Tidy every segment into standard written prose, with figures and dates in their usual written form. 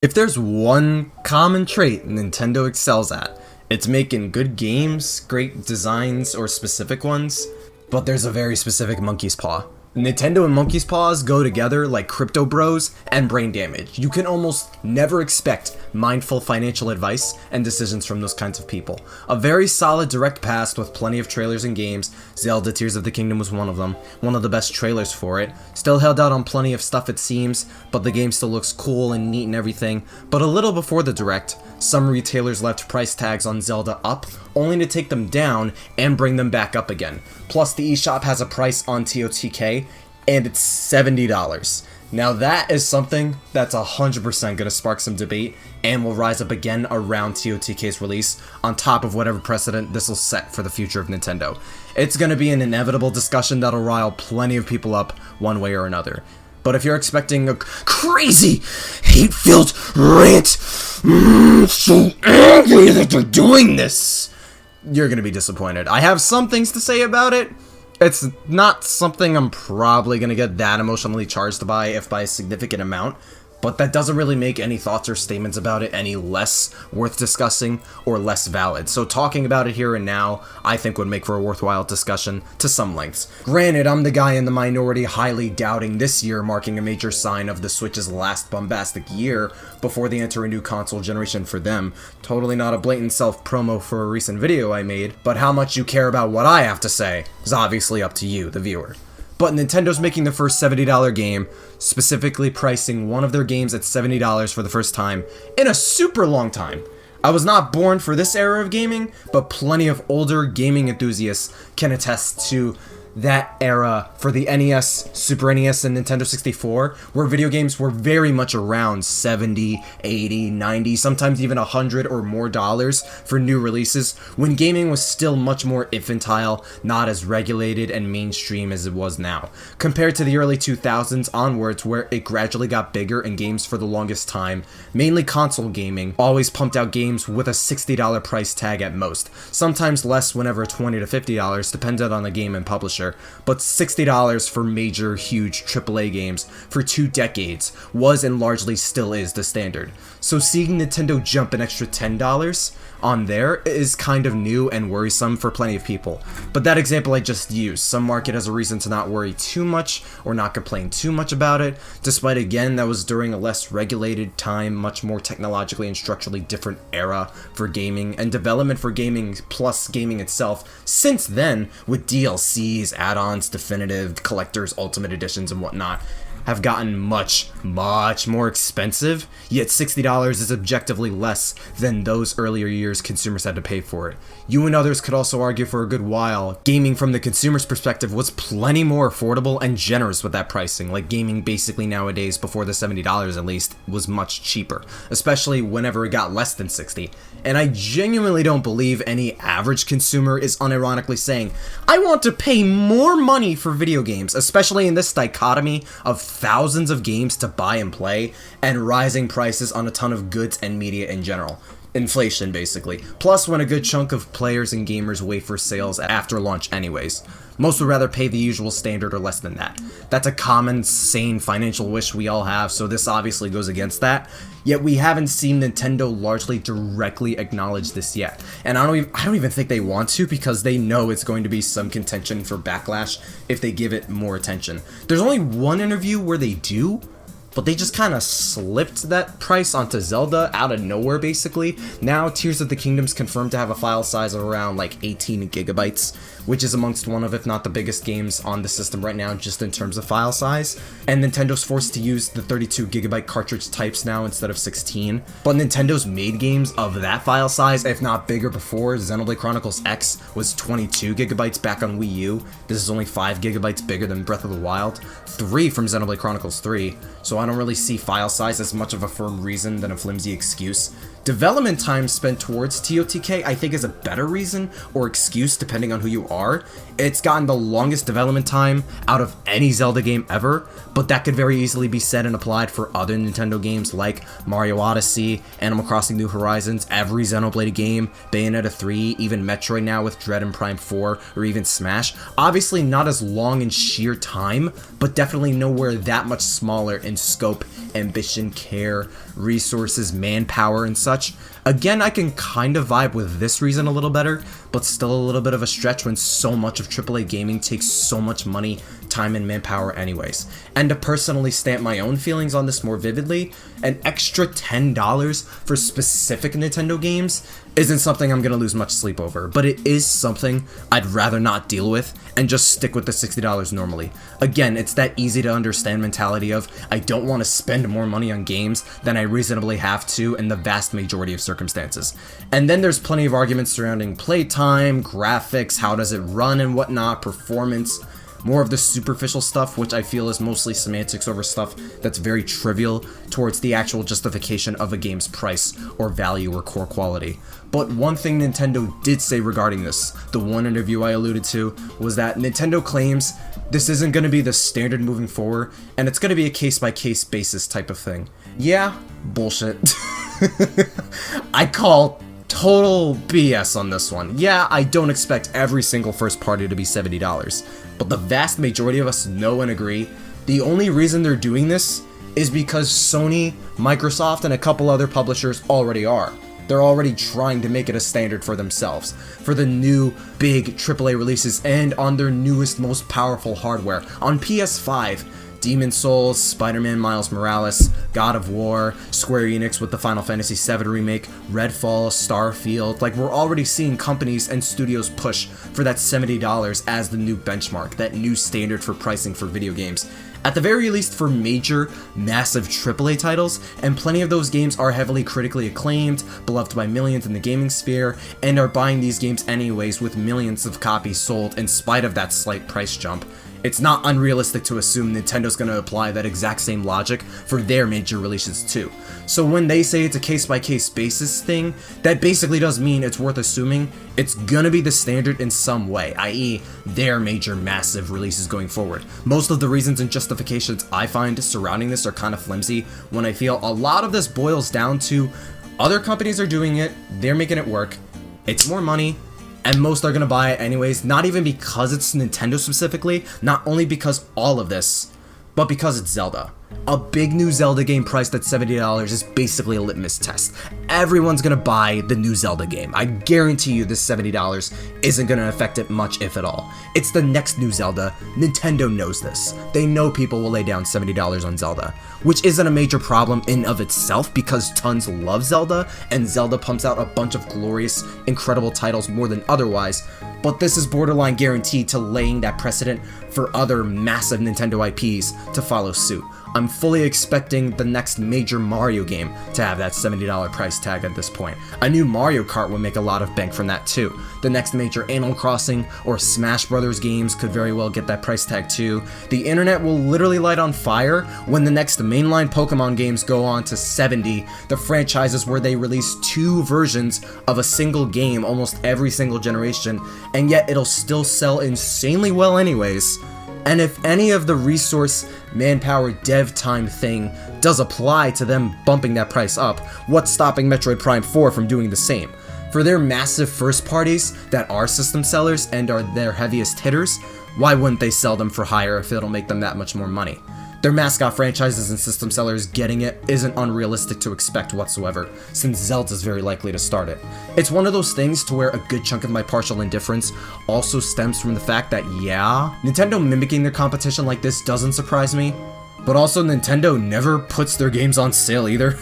If there's one common trait Nintendo excels at, it's making good games, great designs, or specific ones, but there's a very specific monkey's paw. Nintendo and monkey's paws go together like crypto bros and brain damage. You can almost never expect mindful financial advice and decisions from those kinds of people. A very solid direct pass with plenty of trailers and games. Zelda Tears of the Kingdom was one of them. One of the best trailers for it. Still held out on plenty of stuff it seems, but the game still looks cool and neat and everything. But a little before the direct, some retailers left price tags on Zelda up, only to take them down and bring them back up again. Plus, the eShop has a price on TOTK, and it's $70. Now that is something that's 100% going to spark some debate, and will rise up again around TOTK's release, on top of whatever precedent this will set for the future of Nintendo. It's going to be an inevitable discussion that'll rile plenty of people up one way or another. But if you're expecting a crazy, hate-filled rant, so angry that they're doing this, you're going to be disappointed. I have some things to say about it. It's not something I'm probably going to get that emotionally charged by, if by a significant amount, but that doesn't really make any thoughts or statements about it any less worth discussing or less valid. So talking about it here and now, I think would make for a worthwhile discussion to some lengths. Granted, I'm the guy in the minority highly doubting this year marking a major sign of the Switch's last bombastic year before they enter a new console generation for them. Totally not a blatant self-promo for a recent video I made, but how much you care about what I have to say is obviously up to you, the viewer. But Nintendo's making their first $70 game, specifically pricing one of their games at $70 for the first time in a super long time. I was not born for this era of gaming, but plenty of older gaming enthusiasts can attest to that era for the NES, Super NES, and Nintendo 64, where video games were very much around 70, 80, 90, sometimes even $100 or more for new releases, when gaming was still much more infantile, not as regulated and mainstream as it was now, compared to the early 2000s onwards, where it gradually got bigger and games for the longest time, mainly console gaming, always pumped out games with a $60 price tag at most, sometimes less whenever $20 to $50, depended on the game and publisher. But $60 for major, huge AAA games for 2 decades was and largely still is the standard. So seeing Nintendo jump an extra $10 on there is kind of new and worrisome for plenty of people. But that example I just used, some mark it as a reason to not worry too much or not complain too much about it, despite again that was during a less regulated time, much more technologically and structurally different era for gaming and development for gaming plus gaming itself since then, with DLCs, add-ons, definitive, collectors, ultimate editions, and whatnot, have gotten much more expensive, yet $60 is objectively less than those earlier years consumers had to pay for it. You and others could also argue for a good while, gaming from the consumer's perspective was plenty more affordable and generous with that pricing, like gaming basically nowadays, before the $70 at least, was much cheaper, especially whenever it got less than $60. And I genuinely don't believe any average consumer is unironically saying, I want to pay more money for video games, especially in this dichotomy of thousands of games to buy and play, and rising prices on a ton of goods and media in general. Inflation, basically. Plus, when a good chunk of players and gamers wait for sales after launch anyways. Most would rather pay the usual standard or less than that. That's a common, sane financial wish we all have, so this obviously goes against that. Yet we haven't seen Nintendo largely directly acknowledge this yet. And I don't even think they want to, because they know it's going to be some contention for backlash if they give it more attention. There's only one interview where they do, but they just kind of slipped that price onto Zelda out of nowhere, basically. Now, Tears of the Kingdom's confirmed to have a file size of around like 18 gigabytes, which is amongst one of, if not the biggest games on the system right now, just in terms of file size. And Nintendo's forced to use the 32 gigabyte cartridge types now instead of 16. But Nintendo's made games of that file size, if not bigger before. Xenoblade Chronicles X was 22 gigabytes back on Wii U. This is only 5 gigabytes bigger than Breath of the Wild. 3 from Xenoblade Chronicles 3. So I don't really see file size as much of a firm reason than a flimsy excuse. Development time spent towards TOTK, I think, is a better reason or excuse depending on who you are. It's gotten the longest development time out of any Zelda game ever, but that could very easily be said and applied for other Nintendo games like Mario Odyssey, Animal Crossing New Horizons, every Xenoblade game, Bayonetta 3, even Metroid now with Dread and Prime 4, or even Smash. Obviously not as long in sheer time, but definitely nowhere that much smaller in scope ambition, care, resources, manpower, and such. Again, I can kind of vibe with this reason a little better, but still a little bit of a stretch when so much of AAA gaming takes so much money, time, and manpower anyways. And to personally stamp my own feelings on this more vividly, an extra $10 for specific Nintendo games isn't something I'm gonna lose much sleep over, but it is something I'd rather not deal with and just stick with the $60 normally. Again, it's that easy to understand mentality of, I don't want to spend more money on games than I reasonably have to in the vast majority of circumstances. And then there's plenty of arguments surrounding playtime, graphics, how does it run and whatnot, performance, more of the superficial stuff, which I feel is mostly semantics over stuff that's very trivial towards the actual justification of a game's price or value or core quality. But one thing Nintendo did say regarding this, the one interview I alluded to, was that Nintendo claims this isn't going to be the standard moving forward, and it's going to be a case-by-case basis type of thing. Yeah, bullshit. I call total BS on this one. Yeah, I don't expect every single first party to be $70, but the vast majority of us know and agree the only reason they're doing this is because Sony, Microsoft, and a couple other publishers already are. They're already trying to make it a standard for themselves, for the new big AAA releases and on their newest, most powerful hardware. On PS5, Demon's Souls, Spider-Man Miles Morales, God of War, Square Enix with the Final Fantasy VII Remake, Redfall, Starfield, like we're already seeing companies and studios push for that $70 as the new benchmark, that new standard for pricing for video games. At the very least for major, massive AAA titles, and plenty of those games are heavily critically acclaimed, beloved by millions in the gaming sphere, and are buying these games anyways with millions of copies sold in spite of that slight price jump. It's not unrealistic to assume Nintendo's going to apply that exact same logic for their major releases too. So when they say it's a case-by-case basis thing, that basically does mean it's worth assuming it's gonna be the standard in some way, i.e. their major massive releases going forward. Most of the reasons and justifications I find surrounding this are kind of flimsy, when I feel a lot of this boils down to other companies are doing it, they're making it work, it's more money, and most are gonna buy it anyways, not even because it's Nintendo specifically, not only because all of this, but because it's Zelda. A big new Zelda game priced at $70 is basically a litmus test. Everyone's gonna buy the new Zelda game. I guarantee you this $70 isn't gonna affect it much, if at all. It's the next new Zelda. Nintendo knows this. They know people will lay down $70 on Zelda, which isn't a major problem in of itself because tons love Zelda, and Zelda pumps out a bunch of glorious, incredible titles more than otherwise, but this is borderline guaranteed to laying that precedent for other massive Nintendo IPs to follow suit. I'm fully expecting the next major Mario game to have that $70 price tag at this point. A new Mario Kart would make a lot of bank from that too. The next major Animal Crossing or Smash Brothers games could very well get that price tag too. The internet will literally light on fire when the next mainline Pokemon games go on to 70, the franchises where they release 2 versions of a single game almost every single generation, and yet it'll still sell insanely well anyways. And if any of the resource, manpower, dev time thing does apply to them bumping that price up, what's stopping Metroid Prime 4 from doing the same? For their massive first parties that are system sellers and are their heaviest hitters, why wouldn't they sell them for higher if it'll make them that much more money? Their mascot franchises and system sellers getting it isn't unrealistic to expect whatsoever, since Zelda's very likely to start it. It's one of those things to where a good chunk of my partial indifference also stems from the fact that, yeah, Nintendo mimicking their competition like this doesn't surprise me, but also Nintendo never puts their games on sale either.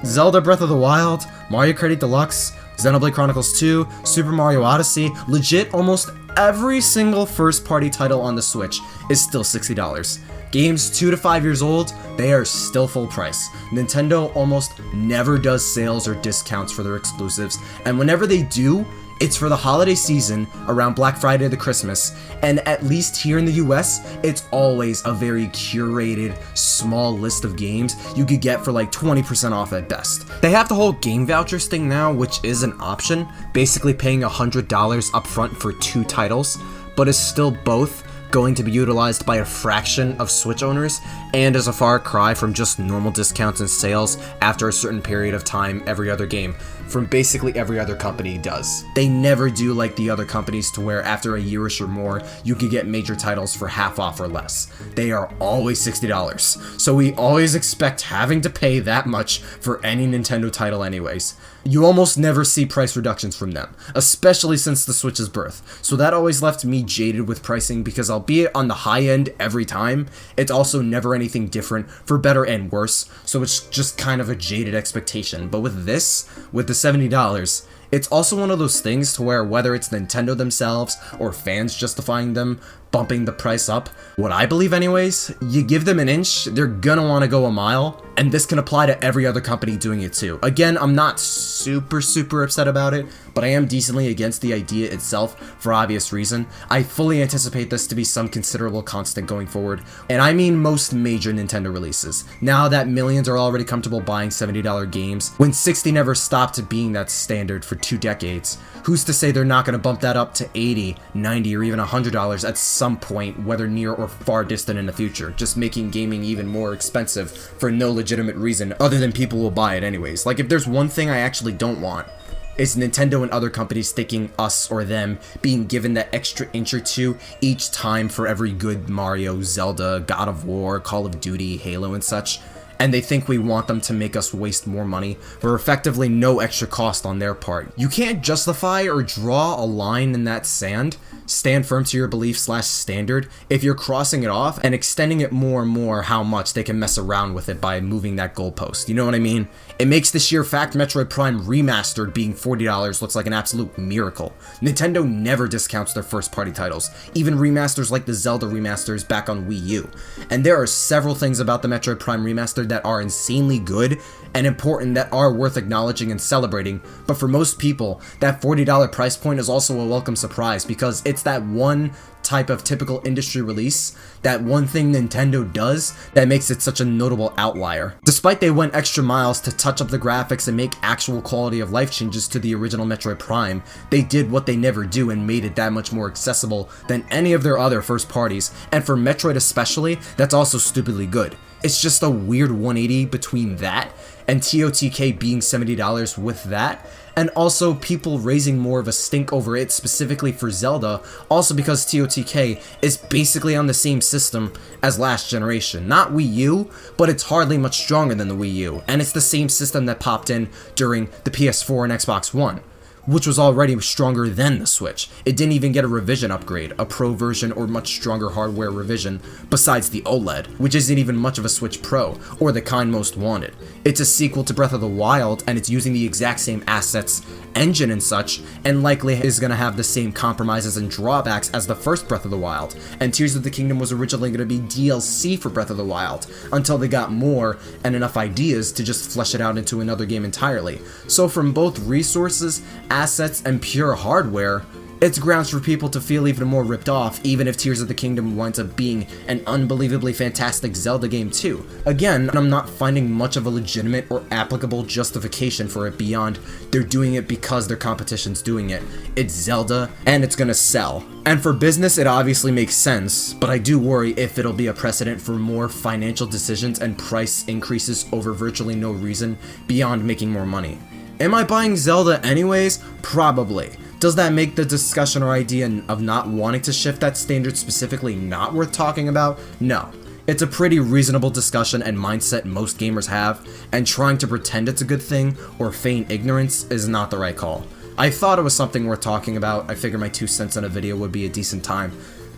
Zelda Breath of the Wild, Mario Kart 8 Deluxe, Xenoblade Chronicles 2, Super Mario Odyssey, legit almost every single first-party title on the Switch is still $60. Games 2 to 5 years old, they are still full price. Nintendo almost never does sales or discounts for their exclusives, and whenever they do, it's for the holiday season around Black Friday to Christmas, and at least here in the US, it's always a very curated, small list of games you could get for like 20% off at best. They have the whole game vouchers thing now, which is an option, basically paying $100 upfront for 2 titles, but is still both going to be utilized by a fraction of Switch owners, and is a far cry from just normal discounts and sales after a certain period of time every other game. from basically every other company does. They never do like the other companies to where after a yearish or more, you could get major titles for half off or less. They are always $60, so we always expect having to pay that much for any Nintendo title anyways. You almost never see price reductions from them, especially since the Switch's birth, so that always left me jaded with pricing because albeit on the high end every time, it's also never anything different for better and worse, so it's just kind of a jaded expectation. But with this, with the $70, it's also one of those things to where whether it's Nintendo themselves or fans justifying them bumping the price up, what I believe anyways, you give them an inch, they're gonna want to go a mile, and this can apply to every other company doing it too. Again, I'm not super upset about it, but I am decently against the idea itself for obvious reason. I fully anticipate this to be some considerable constant going forward, and I mean most major Nintendo releases. Now that millions are already comfortable buying $70 games, when 60 never stopped being that standard for 2 decades, who's to say they're not going to bump that up to 80, 90, or even $100 at some point, whether near or far distant in the future, just making gaming even more expensive for no legitimate reason other than people will buy it anyways. Like, if there's one thing I actually don't want, it's Nintendo and other companies thinking us or them being given that extra inch or two each time for every good Mario, Zelda, God of War, Call of Duty, Halo, and such. And they think we want them to make us waste more money for effectively no extra cost on their part. You can't justify or draw a line in that sand, stand firm to your belief / standard, if you're crossing it off and extending it more and more how much they can mess around with it by moving that goalpost. You know what I mean? It makes the sheer fact Metroid Prime Remastered being $40 looks like an absolute miracle. Nintendo never discounts their first party titles, even remasters like the Zelda remasters back on Wii U. And there are several things about the Metroid Prime Remastered that are insanely good and important that are worth acknowledging and celebrating, but for most people, that $40 price point is also a welcome surprise because it's that one type of typical industry release, that one thing Nintendo does that makes it such a notable outlier. Despite they went extra miles to touch up the graphics and make actual quality of life changes to the original Metroid Prime, they did what they never do and made it that much more accessible than any of their other first parties, and for Metroid especially, that's also stupidly good. It's just a weird 180 between that and TOTK being $70 with that, and also people raising more of a stink over it specifically for Zelda, also because TOTK is basically on the same system as last generation. Not Wii U, but it's hardly much stronger than the Wii U, and it's the same system that popped in during the PS4 and Xbox One, which was already stronger than the Switch. It didn't even get a revision upgrade, a Pro version or much stronger hardware revision besides the OLED, which isn't even much of a Switch Pro, or the kind most wanted. It's a sequel to Breath of the Wild, and it's using the exact same assets, engine and such, and likely is going to have the same compromises and drawbacks as the first Breath of the Wild, and Tears of the Kingdom was originally going to be DLC for Breath of the Wild, until they got more and enough ideas to just flesh it out into another game entirely. So from both resources, assets, and pure hardware, it's grounds for people to feel even more ripped off, even if Tears of the Kingdom winds up being an unbelievably fantastic Zelda game too. Again, I'm not finding much of a legitimate or applicable justification for it beyond they're doing it because their competition's doing it. It's Zelda, and it's gonna sell. And for business, it obviously makes sense, but I do worry if it'll be a precedent for more financial decisions and price increases over virtually no reason beyond making more money. Am I buying Zelda anyways? Probably. Does that make the discussion or idea of not wanting to shift that standard specifically not worth talking about? No. It's a pretty reasonable discussion and mindset most gamers have, and trying to pretend it's a good thing or feign ignorance is not the right call. I thought it was something worth talking about. I figured my 2 cents on a video would be a decent time.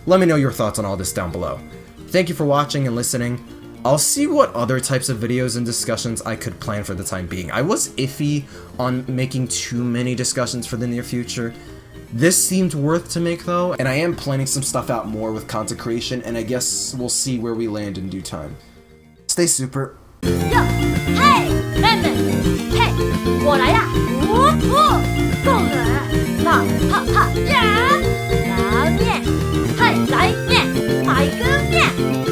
Let me know your thoughts on all this down below. Thank you for watching and listening. I'll see what other types of videos and discussions I could plan for the time being. I was iffy on making too many discussions for the near future. This seemed worth to make though, and I am planning some stuff out more with content creation, and I guess we'll see where we land in due time. Stay super. Yo, hey, 妹妹，嘿，我来呀！过来，哈哈哈呀！拉面，嘿，来面，买个面。